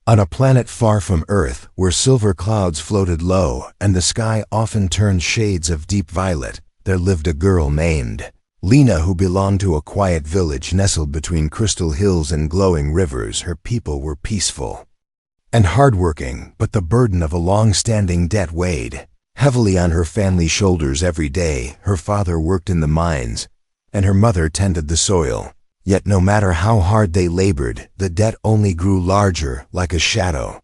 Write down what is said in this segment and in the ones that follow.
On a planet far from Earth, where silver clouds floated low and the sky often turned shades of deep violet, there lived a girl named Lena who belonged to a quiet village nestled between crystal hills and glowing rivers. Her people were peaceful and hardworking, but the burden of a long-standing debt weighed heavily on her family's shoulders every day. Her father worked in the mines, and her mother tended the soil. Yet no matter how hard they labored, the debt only grew larger, like a shadow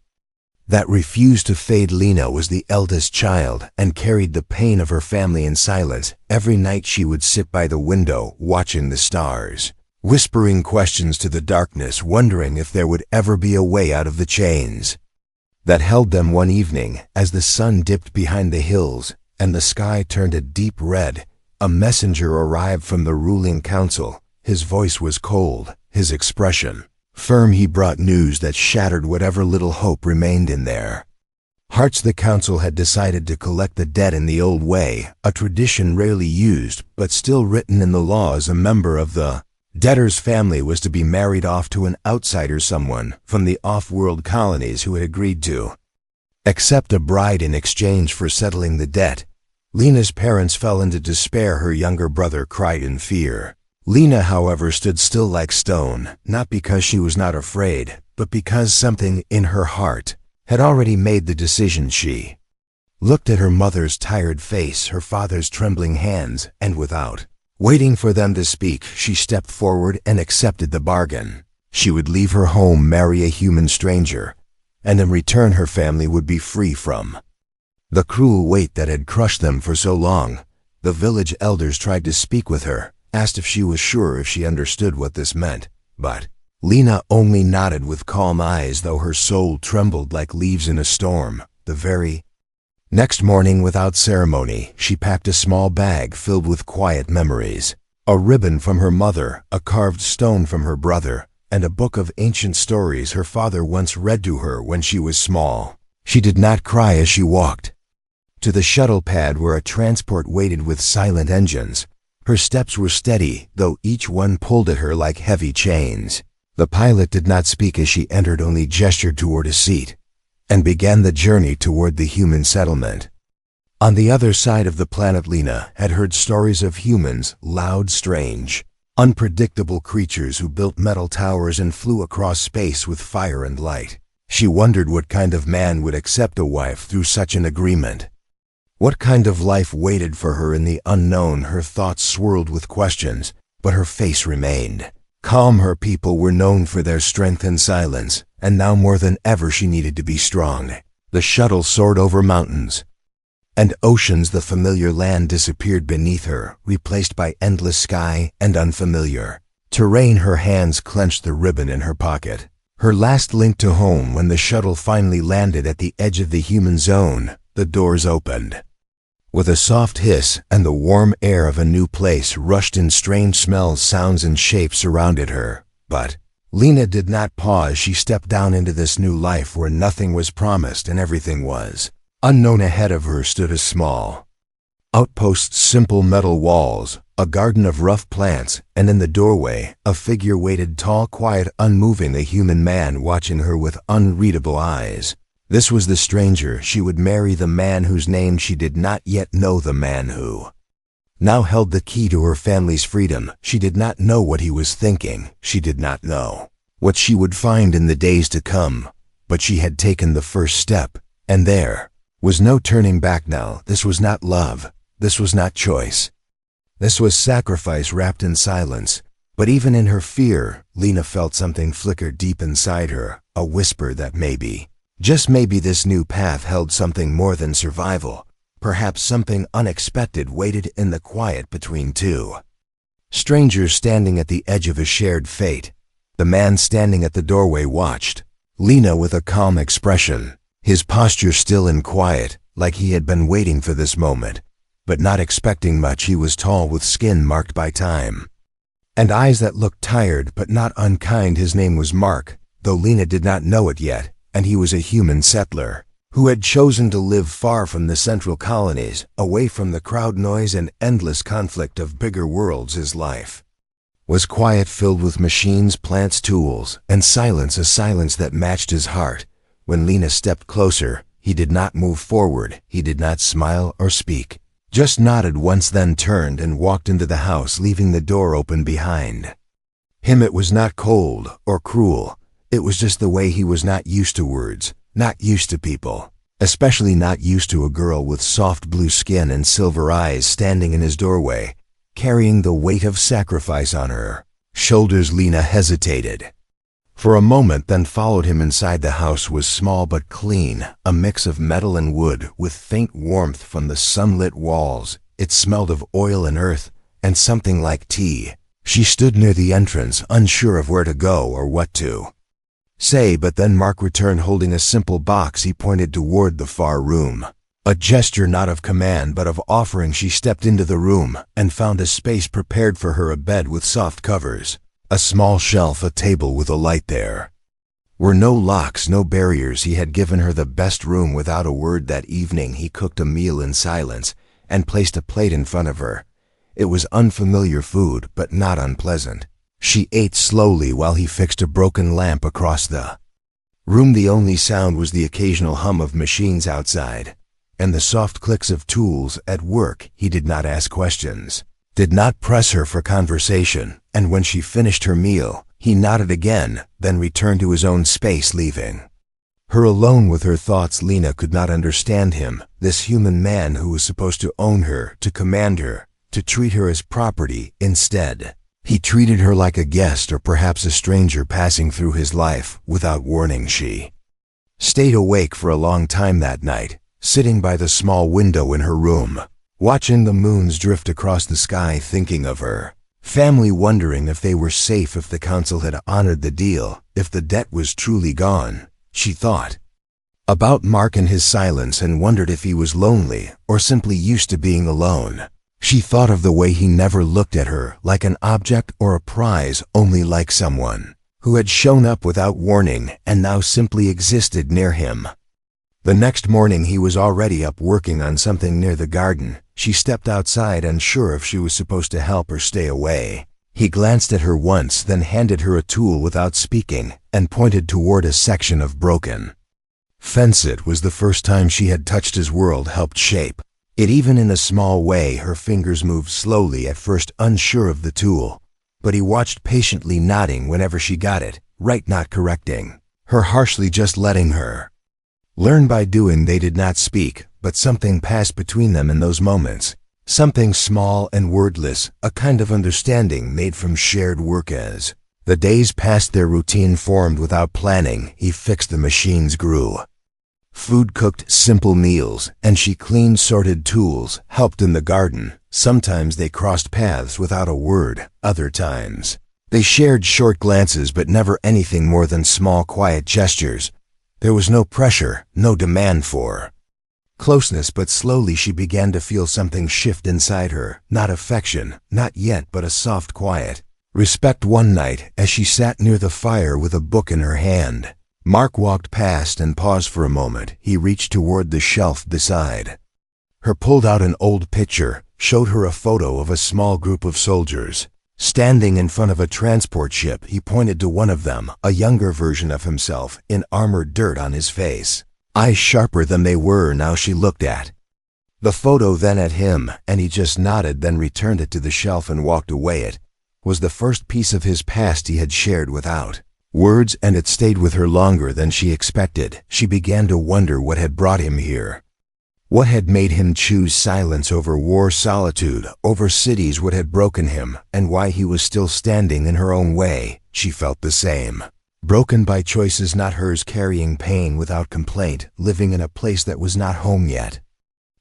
that refused to fade. Lena was the eldest child and carried the pain of her family in silence. Every night she would sit by the window, watching the stars, whispering questions to the darkness, wondering if there would ever be a way out of the chains that held them. One evening, as the sun dipped behind the hills and the sky turned a deep red, a messenger arrived from the ruling council. His voice was cold, his expression firm. He brought news that shattered whatever little hope remained in their hearts. The council had decided to collect the debt in the old way, a tradition rarely used but still written in the laws. A member of the debtor's family was to be married off to an outsider, someone from the off-world colonies who had agreed to accept a bride in exchange for settling the debt. Lena's parents fell into despair. Her younger brother cried in fear. Lena, however, stood still like stone, not because she was not afraid, but because something in her heart had already made the decision. She looked at her mother's tired face, her father's trembling hands, and without waiting for them to speak, she stepped forward and accepted the bargain. She would leave her home, marry a human stranger, and in return her family would be free from the cruel weight that had crushed them for so long. The village elders tried to speak with her, asked if she was sure, if she understood what this meant, but Lena only nodded with calm eyes, though her soul trembled like leaves in a storm. The very next morning, without ceremony, she packed a small bag filled with quiet memories, a ribbon from her mother, a carved stone from her brother, and a book of ancient stories her father once read to her when she was small. She did not cry as she walked to the shuttle pad where a transport waited with silent engines. Her steps were steady, though each one pulled at her like heavy chains. The pilot did not speak as she entered, only gestured toward a seat, and began the journey toward the human settlement. On the other side of the planet, Lena had heard stories of humans, loud, strange, unpredictable creatures who built metal towers and flew across space with fire and light. She wondered what kind of man would accept a wife through such an agreement. What kind of life waited for her in the unknown? Her thoughts swirled with questions, but her face remained calm. Her people were known for their strength and silence, and now more than ever she needed to be strong. The shuttle soared over mountains and oceans. The familiar land disappeared beneath her, replaced by endless sky and unfamiliar terrain. Her hands clenched the ribbon in her pocket, her last link to home. When the shuttle finally landed at the edge of the human zone, the doors opened with a soft hiss, and the warm air of a new place rushed in. Strange smells, sounds, and shapes surrounded her. But Lena did not pause. She stepped down into this new life where nothing was promised and everything was unknown. Ahead of her stood a small outpost, simple metal walls, a garden of rough plants, and in the doorway, a figure waited, tall, quiet, unmoving, a human man watching her with unreadable eyes. This was the stranger. She would marry the man whose name she did not yet know, the man who now held the key to her family's freedom. She did not know what he was thinking. She did not know what she would find in the days to come. But she had taken the first step, and there was no turning back now. This was not love. This was not choice. This was sacrifice wrapped in silence. But even in her fear, Lena felt something flicker deep inside her, a whisper that maybe, just maybe, this new path held something more than survival. Perhaps something unexpected waited in the quiet between two strangers standing at the edge of a shared fate. The man standing at the doorway watched Lena with a calm expression, his posture still and quiet, like he had been waiting for this moment, but not expecting much. He was tall, with skin marked by time, and eyes that looked tired but not unkind. His name was Mark, though Lena did not know it yet, and he was a human settler who had chosen to live far from the central colonies, away from the crowd noise and endless conflict of bigger worlds. His life was quiet, filled with machines, plants, tools, and silence, a silence that matched his heart. When Lena stepped closer, he did not move forward, he did not smile or speak. Just nodded once, then turned and walked into the house, leaving the door open behind him. It was not cold or cruel. It was just the way he was not used to words, not used to people, especially not used to a girl with soft blue skin and silver eyes standing in his doorway, carrying the weight of sacrifice on her shoulders. Lena hesitated for a moment, then followed him inside. The house was small but clean, a mix of metal and wood with faint warmth from the sunlit walls. It smelled of oil and earth and something like tea. She stood near the entrance, unsure of where to go or what to say, but then Mark returned holding a simple box. He pointed toward the far room. A gesture not of command but of offering. She stepped into the room and found a space prepared for her, a bed with soft covers, a small shelf, a table with a light. There were no locks, no barriers. He had given her the best room. Without a word that evening, he cooked a meal in silence and placed a plate in front of her. It was unfamiliar food, but not unpleasant. She ate slowly while he fixed a broken lamp across the room. The only sound was the occasional hum of machines outside and the soft clicks of tools at work. He did not ask questions, did not press her for conversation, and when she finished her meal, he nodded again, then returned to his own space, leaving her alone with her thoughts. Lena could not understand him, this human man who was supposed to own her, to command her, to treat her as property. Instead, he treated her like a guest or perhaps a stranger passing through his life without warning. She stayed awake for a long time that night, sitting by the small window in her room, watching the moons drift across the sky, thinking of her family, wondering if they were safe, if the council had honored the deal, if the debt was truly gone. She thought about Mark and his silence and wondered if he was lonely or simply used to being alone. She thought of the way he never looked at her like an object or a prize, only like someone who had shown up without warning and now simply existed near him. The next morning he was already up working on something near the garden. She stepped outside, unsure if she was supposed to help or stay away. He glanced at her once, then handed her a tool without speaking and pointed toward a section of broken fence. It was the first time she had touched his world, helped shape it even in a small way. Her fingers moved slowly, at first unsure of the tool, but he watched patiently, nodding whenever she got it right, not correcting her harshly, just letting her learn by doing. They did not speak, but something passed between them in those moments, something small and wordless, a kind of understanding made from shared work. As the days passed, their routine formed without planning. He fixed the machines, grew food, cooked simple meals, and she cleaned, sorted tools, helped in the garden. Sometimes they crossed paths without a word, other times they shared short glances, but never anything more than small, quiet gestures. There was no pressure, no demand for closeness, but slowly she began to feel something shift inside her. Not affection, not yet, but a soft, quiet respect. One night, as she sat near the fire with a book in her hand, Mark walked past and paused for a moment. He reached toward the shelf beside her, pulled out an old picture, showed her a photo of a small group of soldiers standing in front of a transport ship. He pointed to one of them, a younger version of himself, in armored, dirt on his face, eyes sharper than they were now. She looked at the photo, then at him, and he just nodded, then returned it to the shelf and walked away. It was the first piece of his past he had shared without words, and it stayed with her longer than she expected. She began to wonder what had brought him here. What had made him choose silence over war, solitude over cities? What had broken him, and why he was still standing in her own way? She felt the same. Broken by choices not hers, carrying pain without complaint, living in a place that was not home yet.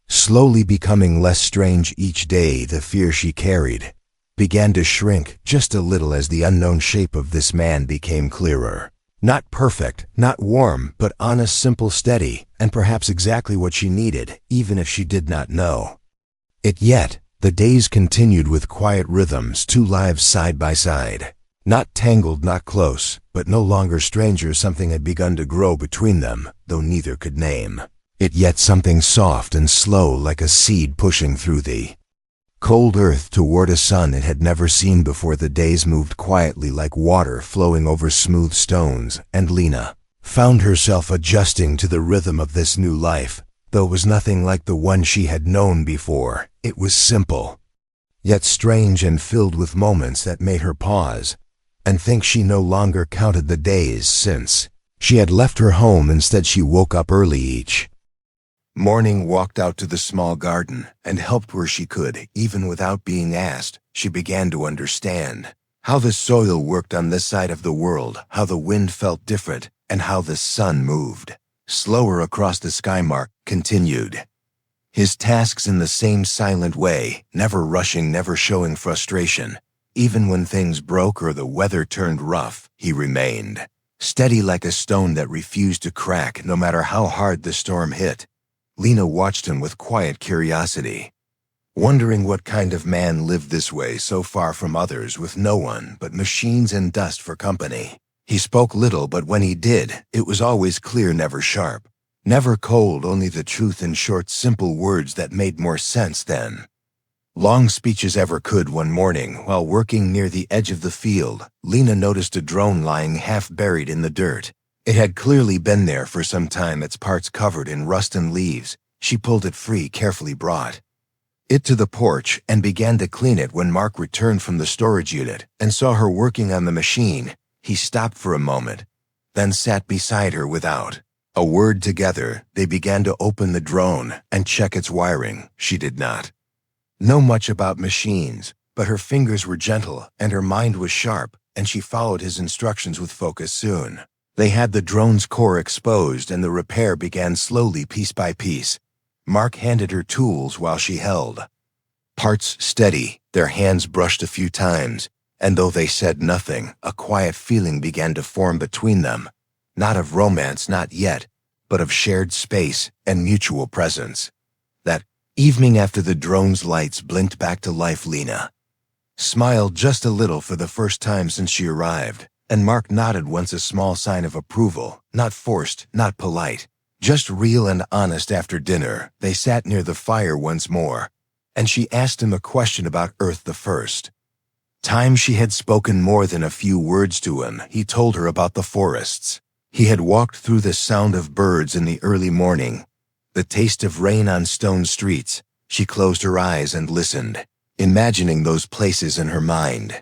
Slowly becoming less strange each day, the fear she carried began to shrink just a little as the unknown shape of this man became clearer. Not perfect, not warm, but honest, simple, steady, and perhaps exactly what she needed, even if she did not know it yet. The days continued with quiet rhythms, two lives side by side. Not tangled, not close, but no longer strangers. Something had begun to grow between them, though neither could name it yet. Something soft and slow, like a seed pushing through the cold earth toward a sun it had never seen before. The days moved quietly, like water flowing over smooth stones, and Lena found herself adjusting to the rhythm of this new life. Though it was nothing like the one she had known before, it was simple, yet strange and filled with moments that made her pause and think she no longer counted the days since she had left her home. Instead, she woke up early each morning, walked out to the small garden, and helped where she could. Even without being asked, she began to understand how the soil worked on this side of the world, how the wind felt different, and how the sun moved slower across the sky. Mark continued his tasks in the same silent way, never rushing, never showing frustration. Even when things broke or the weather turned rough, he remained steady like a stone that refused to crack no matter how hard the storm hit. Lena watched him with quiet curiosity, wondering what kind of man lived this way, so far from others, with no one but machines and dust for company. He spoke little, but when he did, it was always clear, never sharp, never cold, only the truth in short, simple words that made more sense than long speeches ever could. One morning, while working near the edge of the field, Lena noticed a drone lying half buried in the dirt. It had clearly been there for some time, its parts covered in rust and leaves. She pulled it free, carefully brought it to the porch, and began to clean it. When Mark returned from the storage unit and saw her working on the machine, he stopped for a moment, then sat beside her. Without a word, together, they began to open the drone and check its wiring. She did not know much about machines, but her fingers were gentle and her mind was sharp, and she followed his instructions with focus. Soon, they had the drone's core exposed and the repair began slowly, piece by piece. Mark handed her tools while she held parts steady. Their hands brushed a few times, and though they said nothing, a quiet feeling began to form between them. Not of romance, not yet, but of shared space and mutual presence. That evening, after the drone's lights blinked back to life, Lena smiled just a little for the first time since she arrived, and Mark nodded once, a small sign of approval, not forced, not polite, just real and honest. After dinner, they sat near the fire once more, and she asked him a question about Earth. The first time she had spoken more than a few words to him, he told her about the forests he had walked through, the sound of birds in the early morning, the taste of rain on stone streets. She closed her eyes and listened, imagining those places in her mind,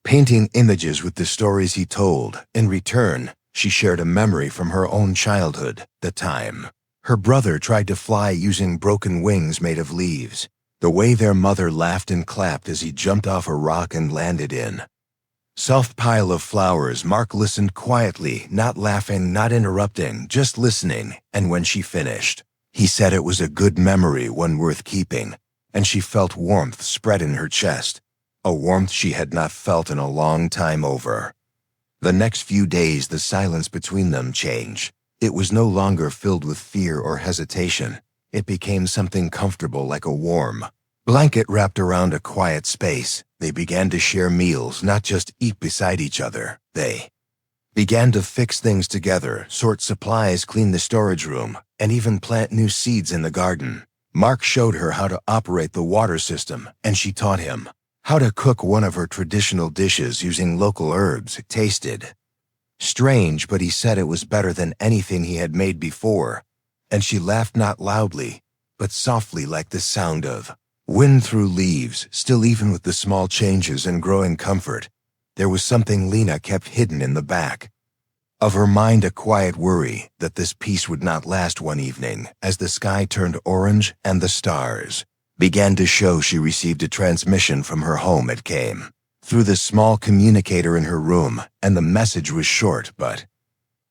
painting images with the stories he told. In return, she shared a memory from her own childhood, the time her brother tried to fly using broken wings made of leaves, the way their mother laughed and clapped as he jumped off a rock and landed in soft pile of flowers. Mark listened quietly, not laughing, not interrupting, just listening, and when she finished, he said it was a good memory, one worth keeping, and she felt warmth spread in her chest, a warmth she had not felt in a long time. Over the next few days, the silence between them changed. It was no longer filled with fear or hesitation. It became something comfortable, like a warm blanket wrapped around a quiet space. They began to share meals, not just eat beside each other. They began to fix things together, sort supplies, clean the storage room, and even plant new seeds in the garden. Mark showed her how to operate the water system, and she taught him how to cook one of her traditional dishes using local herbs. It tasted strange, but he said it was better than anything he had made before, and she laughed, not loudly, but softly, like the sound of wind through leaves. Still, even with the small changes and growing comfort, there was something Lena kept hidden in the back of her mind, a quiet worry that this peace would not last. One evening, as the sky turned orange and the stars began to show, she received a transmission from her home. It came through the small communicator in her room, and the message was short but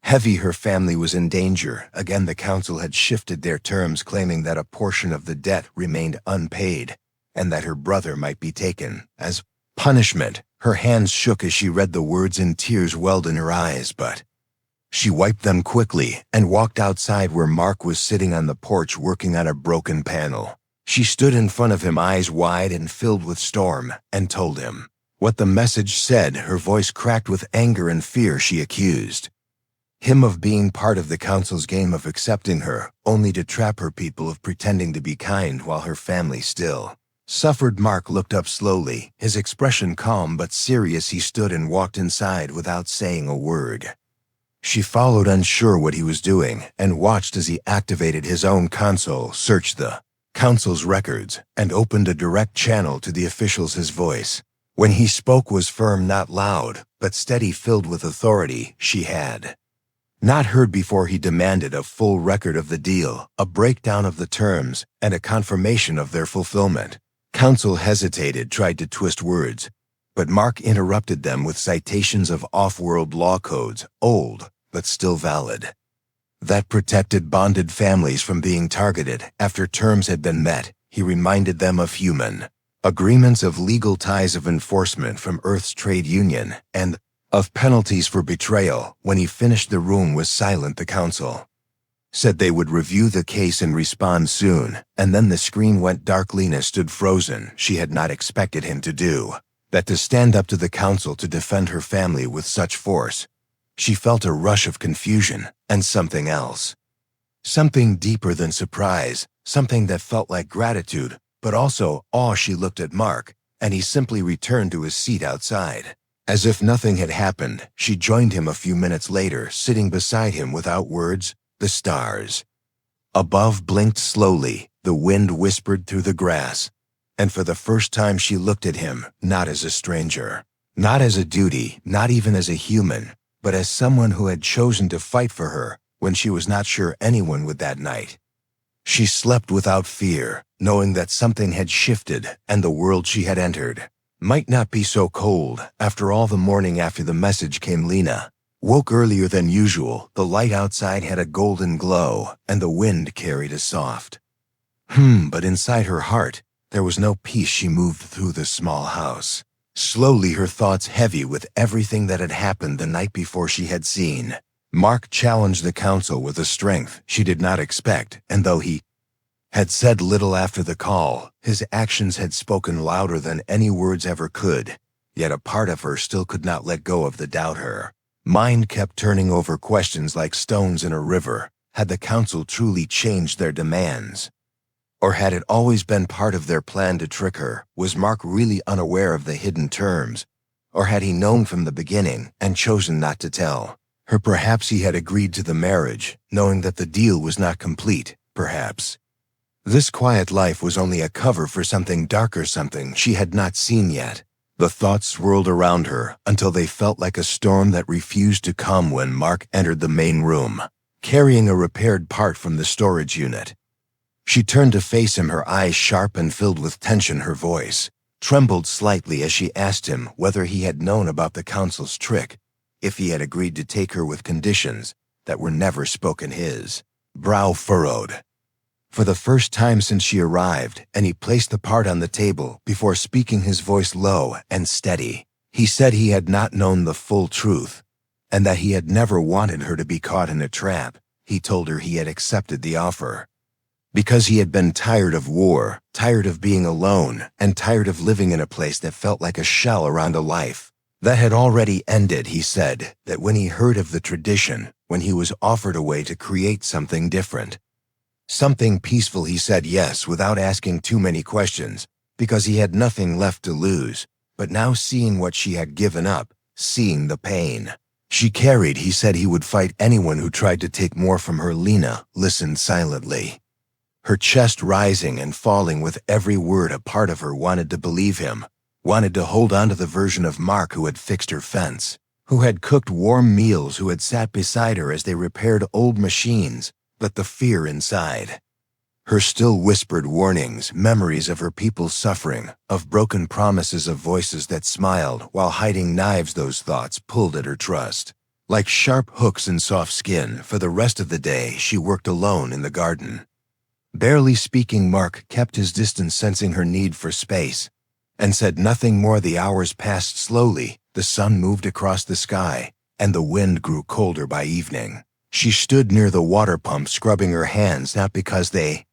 heavy. Her family was in danger. Again, the council had shifted their terms, claiming that a portion of the debt remained unpaid and that her brother might be taken as punishment. Her hands shook as she read the words, and tears welled in her eyes, but she wiped them quickly and walked outside, where Mark was sitting on the porch working on a broken panel. She stood in front of him, eyes wide and filled with storm, and told him what the message said. Her voice cracked with anger and fear. She accused him of being part of the council's game, of accepting her only to trap her people, of pretending to be kind while her family still suffered. Mark looked up slowly, his expression calm but serious. He stood and walked inside without saying a word. She followed, unsure what he was doing, and watched as he activated his own console, searched the council's records, and opened a direct channel to the officials. His voice, when he spoke, was firm, not loud, but steady, filled with authority she had not heard before. He demanded a full record of the deal, a breakdown of the terms, and a confirmation of their fulfillment. Council hesitated, tried to twist words, but Mark interrupted them with citations of off-world law codes, old but still valid, that protected bonded families from being targeted after terms had been met. He reminded them of human agreements, of legal ties, of enforcement from Earth's trade union, and of penalties for betrayal. When he finished, the room was silent. The council said they would review the case and respond soon, and then the screen went dark. Lena stood frozen. She had not expected him to do that, to stand up to the council, to defend her family with such force. She felt a rush of confusion and something else, something deeper than surprise, something that felt like gratitude, but also awe. She looked at Mark, and he simply returned to his seat outside. As if nothing had happened, she joined him a few minutes later, sitting beside him without words. The stars above blinked slowly, the wind whispered through the grass, and for the first time she looked at him, not as a stranger, not as a duty, not even as a human, but as someone who had chosen to fight for her when she was not sure anyone would that night. She slept without fear, knowing that something had shifted and the world she had entered might not be so cold. After all, the morning after the message came, Lena woke earlier than usual. The light outside had a golden glow, and the wind carried a soft but inside her heart, there was no peace. She moved through the small house, slowly, her thoughts heavy with everything that had happened the night before. She had seen Mark challenge the council with a strength she did not expect, and though he had said little after the call, his actions had spoken louder than any words ever could. Yet a part of her still could not let go of the doubt. Her mind kept turning over questions like stones in a river. Had the council truly changed their demands? Or had it always been part of their plan to trick her? Was Mark really unaware of the hidden terms? Or had he known from the beginning and chosen not to tell her? Perhaps he had agreed to the marriage, knowing that the deal was not complete. Perhaps this quiet life was only a cover for something darker, something she had not seen yet. The thoughts swirled around her until they felt like a storm that refused to come. When Mark entered the main room, carrying a repaired part from the storage unit, she turned to face him, her eyes sharp and filled with tension. Her voice trembled slightly as she asked him whether he had known about the council's trick, if he had agreed to take her with conditions that were never spoken. His brow furrowed for the first time since she arrived, and he placed the part on the table before speaking, his voice low and steady. He said he had not known the full truth, and that he had never wanted her to be caught in a trap. He told her he had accepted the offer because he had been tired of war, tired of being alone, and tired of living in a place that felt like a shell around a life that had already ended. He said that when he heard of the tradition, when he was offered a way to create something different, something peaceful, he said yes without asking too many questions, because he had nothing left to lose. But now, seeing what she had given up, seeing the pain she carried, he said he would fight anyone who tried to take more from her. Lena listened silently, her chest rising and falling with every word. A part of her wanted to believe him, wanted to hold on to the version of Mark who had fixed her fence, who had cooked warm meals, who had sat beside her as they repaired old machines. But the fear inside her still whispered warnings, memories of her people's suffering, of broken promises, of voices that smiled while hiding knives. Those thoughts pulled at her trust like sharp hooks in soft skin. For the rest of the day, she worked alone in the garden, barely speaking. Mark kept his distance, sensing her need for space, and said nothing more. The hours passed slowly. The sun moved across the sky, and the wind grew colder by evening. She stood near the water pump, scrubbing her hands, not because they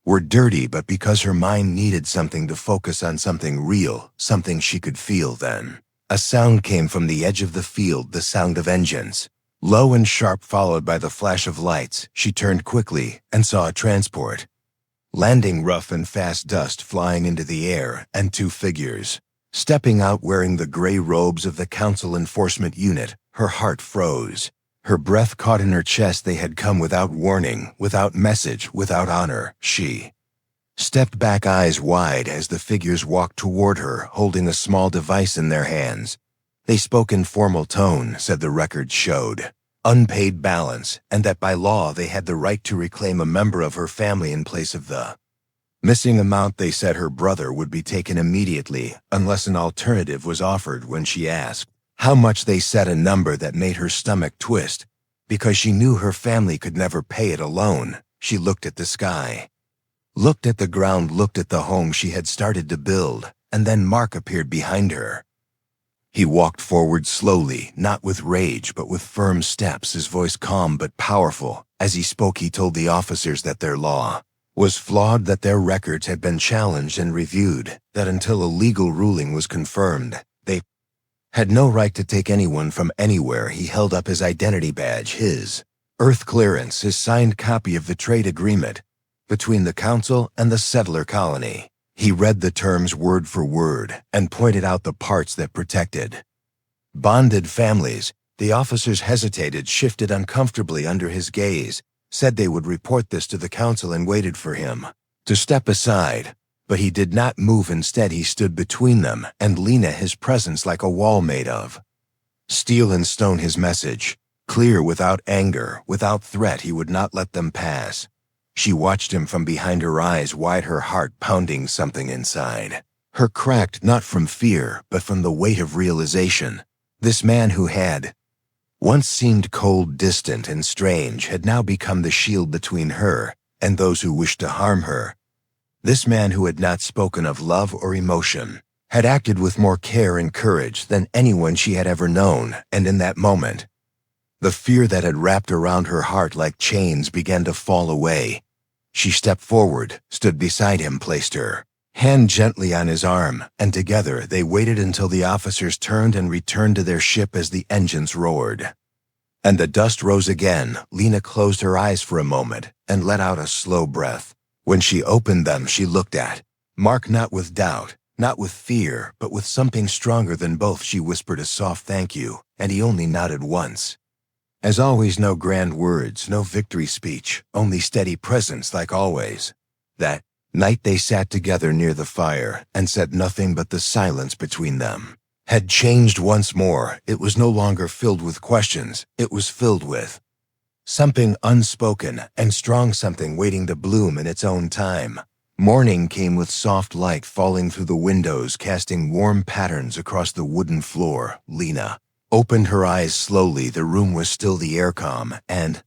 were dirty, but because her mind needed something to focus on, something real, something she could feel. Then a sound came from the edge of the field, the sound of engines, low and sharp, followed by the flash of lights. She turned quickly and saw a transport landing, rough and fast, dust flying into the air, and two figures stepping out wearing the gray robes of the council enforcement unit. Her heart froze. Her breath caught in her chest. They had come without warning, without message, without honor. She stepped back, eyes wide, as the figures walked toward her, holding a small device in their hands. They spoke in formal tone, said the record showed. Unpaid balance, and that by law they had the right to reclaim a member of her family in place of the missing amount. They said her brother would be taken immediately, unless an alternative was offered. When she asked how much, they said a number that made her stomach twist, because she knew her family could never pay it alone. She looked at the sky, looked at the ground, looked at the home she had started to build, and then Mark appeared behind her. He walked forward slowly, not with rage but with firm steps, his voice calm but powerful. As he spoke, he told the officers that their law was flawed, that their records had been challenged and reviewed, that until a legal ruling was confirmed, they had no right to take anyone from anywhere. He held up his identity badge, his Earth clearance, his signed copy of the trade agreement between the Council and the settler colony. He read the terms word for word and pointed out the parts that protected bonded families. The officers hesitated, shifted uncomfortably under his gaze, said they would report this to the Council, and waited for him to step aside. But he did not move. Instead, he stood between them and Lena, his presence like a wall made of steel and stone. His message clear, without anger, without threat. He would not let them pass. She watched him from behind, her eyes wide, her heart pounding. Something inside her cracked, not from fear, but from the weight of realization. This man who had once seemed cold, distant, and strange had now become the shield between her and those who wished to harm her. This man who had not spoken of love or emotion had acted with more care and courage than anyone she had ever known, and in that moment, the fear that had wrapped around her heart like chains began to fall away. She stepped forward, stood beside him, placed her hand gently on his arm, and together they waited until the officers turned and returned to their ship. As the engines roared and the dust rose again, Lena closed her eyes for a moment and let out a slow breath. When she opened them, she looked at Mark, not with doubt, not with fear, but with something stronger than both. She whispered a soft thank you, and he only nodded once. As always, no grand words, no victory speech, only steady presence like always. That night they sat together near the fire and said nothing, but the silence between them had changed once more. It was no longer filled with questions, it was filled with something unspoken and strong, something waiting to bloom in its own time. Morning came with soft light falling through the windows, casting warm patterns across the wooden floor. Lena opened her eyes slowly. The room was still, the air calm and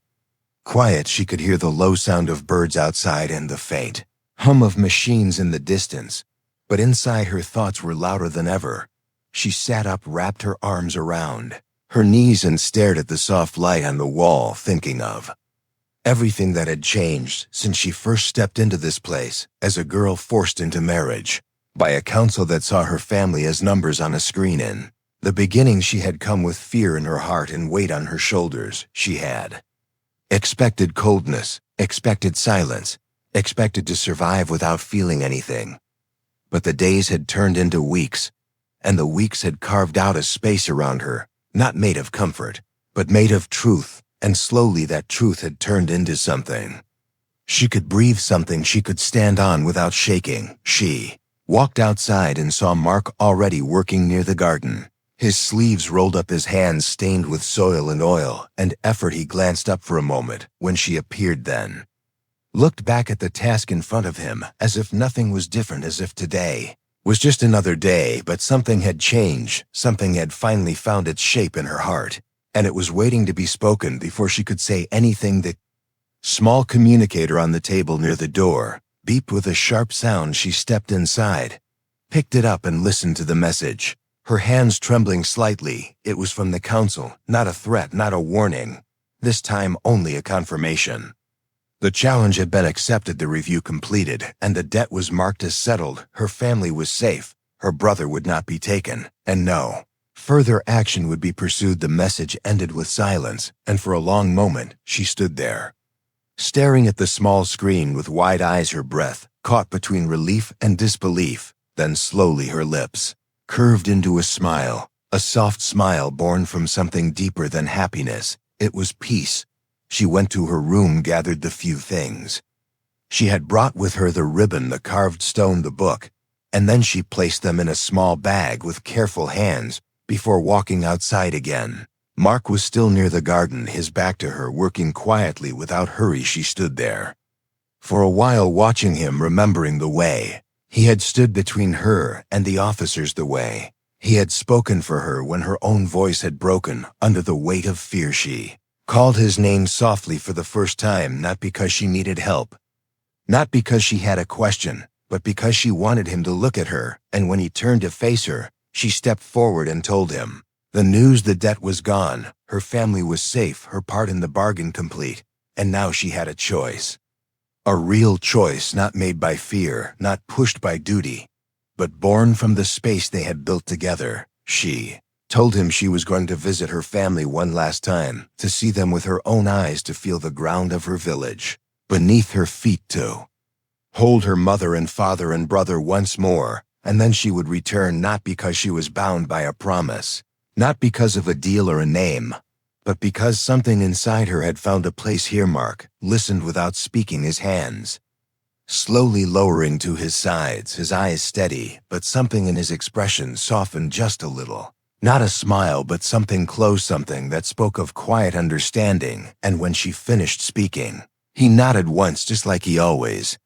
quiet. She could hear the low sound of birds outside and the faint hum of machines in the distance. But inside, her thoughts were louder than ever. She sat up, wrapped her arms around her knees, and stared at the soft light on the wall, thinking of everything that had changed since she first stepped into this place as a girl forced into marriage by a council that saw her family as numbers on a screen. In the beginning, she had come with fear in her heart and weight on her shoulders. She had expected coldness, expected silence, expected to survive without feeling anything. But the days had turned into weeks, and the weeks had carved out a space around her, not made of comfort, but made of truth, and slowly that truth had turned into something she could breathe, something she could stand on without shaking. She walked outside and saw Mark already working near the garden, his sleeves rolled up, his hands stained with soil and oil and effort. He glanced up for a moment when she appeared, then looked back at the task in front of him as if nothing was different, as if today was just another day. But something had changed, something had finally found its shape in her heart, and it was waiting to be spoken before she could say anything. The small communicator on the table near the door beeped with a sharp sound. She stepped inside, picked it up, and listened to the message, her hands trembling slightly. It was from the council, not a threat, not a warning. This time only a confirmation. The challenge had been accepted, the review completed, and the debt was marked as settled. Her family was safe, her brother would not be taken, and no further action would be pursued. The message ended with silence, and for a long moment she stood there, staring at the small screen with wide eyes, her breath caught between relief and disbelief. Then slowly her lips curved into a smile, a soft smile born from something deeper than happiness. It was peace. She went to her room, gathered the few things. She had brought with her the ribbon, the carved stone, the book, and then she placed them in a small bag with careful hands before walking outside again. Mark was still near the garden, his back to her, working quietly without hurry. She stood there. For a while, watching him, remembering the way. He had stood between her and the officers, the way. He had spoken for her when her own voice had broken under the weight of fear. She called his name softly for the first time, not because she needed help, not because she had a question, but because she wanted him to look at her, and when he turned to face her, she stepped forward and told him the news. The debt was gone, her family was safe, her part in the bargain complete, and now she had a choice. A real choice, not made by fear, not pushed by duty, but born from the space they had built together. She told him she was going to visit her family one last time, to see them with her own eyes, to feel the ground of her village beneath her feet, to hold her mother and father and brother once more, and then she would return, not because she was bound by a promise, not because of a deal or a name, but because something inside her had found a place here. Mark listened without speaking, his hands slowly lowering to his sides, his eyes steady, but something in his expression softened just a little. Not a smile, but something close, something that spoke of quiet understanding. And when she finished speaking, he nodded once, just like he always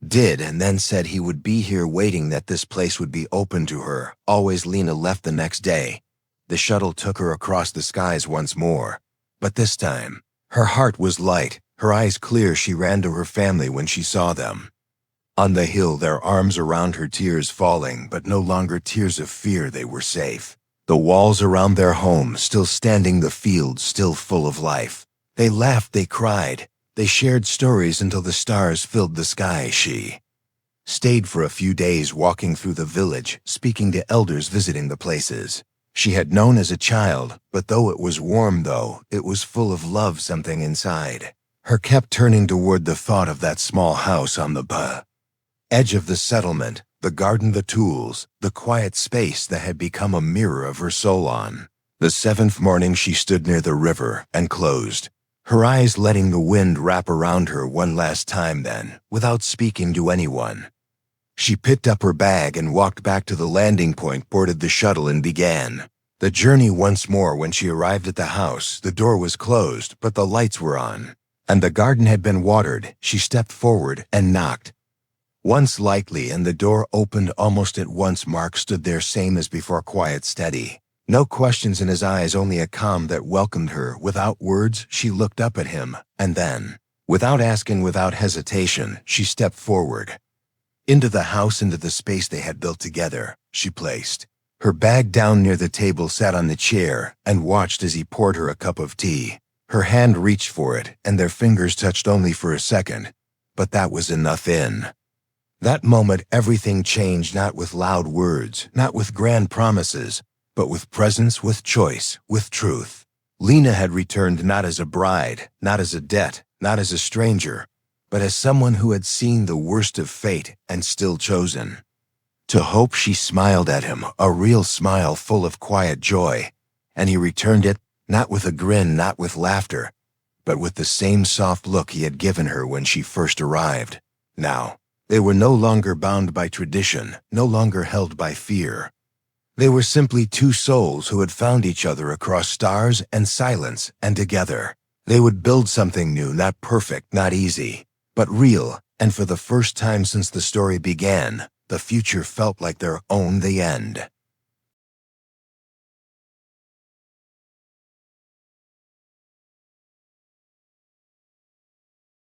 did, and then said he would be here waiting, that this place would be open to her. Always. Lena left the next day. The shuttle took her across the skies once more, but this time, her heart was light, her eyes clear. She ran to her family when she saw them on the hill, their arms around her, tears falling, but no longer tears of fear. They were safe. The walls around their home still standing, the fields still full of life. They laughed, they cried, they shared stories until the stars filled the sky. She stayed for a few days, walking through the village, speaking to elders, visiting the places she had known as a child, but though it was warm, though it was full of love, something inside her kept turning toward the thought of that small house on the edge of the settlement, the garden, the tools, the quiet space that had become a mirror of her soul. On the seventh morning, she stood near the river and closed her eyes, letting the wind wrap around her one last time. Then, without speaking to anyone, she picked up her bag and walked back to the landing point, boarded the shuttle, and began the journey once more. When she arrived at the house, the door was closed, but the lights were on, and the garden had been watered. She stepped forward and knocked once lightly, and the door opened almost at once. Mark stood there, same as before, quiet, steady. No questions in his eyes, only a calm that welcomed her. Without words, she looked up at him, and then, without asking, without hesitation, she stepped forward into the house, into the space they had built together. She placed her bag down near the table, sat on the chair, and watched as he poured her a cup of tea. Her hand reached for it, and their fingers touched only for a second, but that was enough. In that moment, everything changed, not with loud words, not with grand promises, but with presence, with choice, with truth. Lena had returned, not as a bride, not as a debt, not as a stranger, but as someone who had seen the worst of fate and still chosen to hope. She smiled at him, a real smile full of quiet joy, and he returned it, not with a grin, not with laughter, but with the same soft look he had given her when she first arrived. Now, they were no longer bound by tradition, no longer held by fear. They were simply two souls who had found each other across stars and silence, and together they would build something new, not perfect, not easy, but real. And for the first time since the story began, the future felt like their own. The end.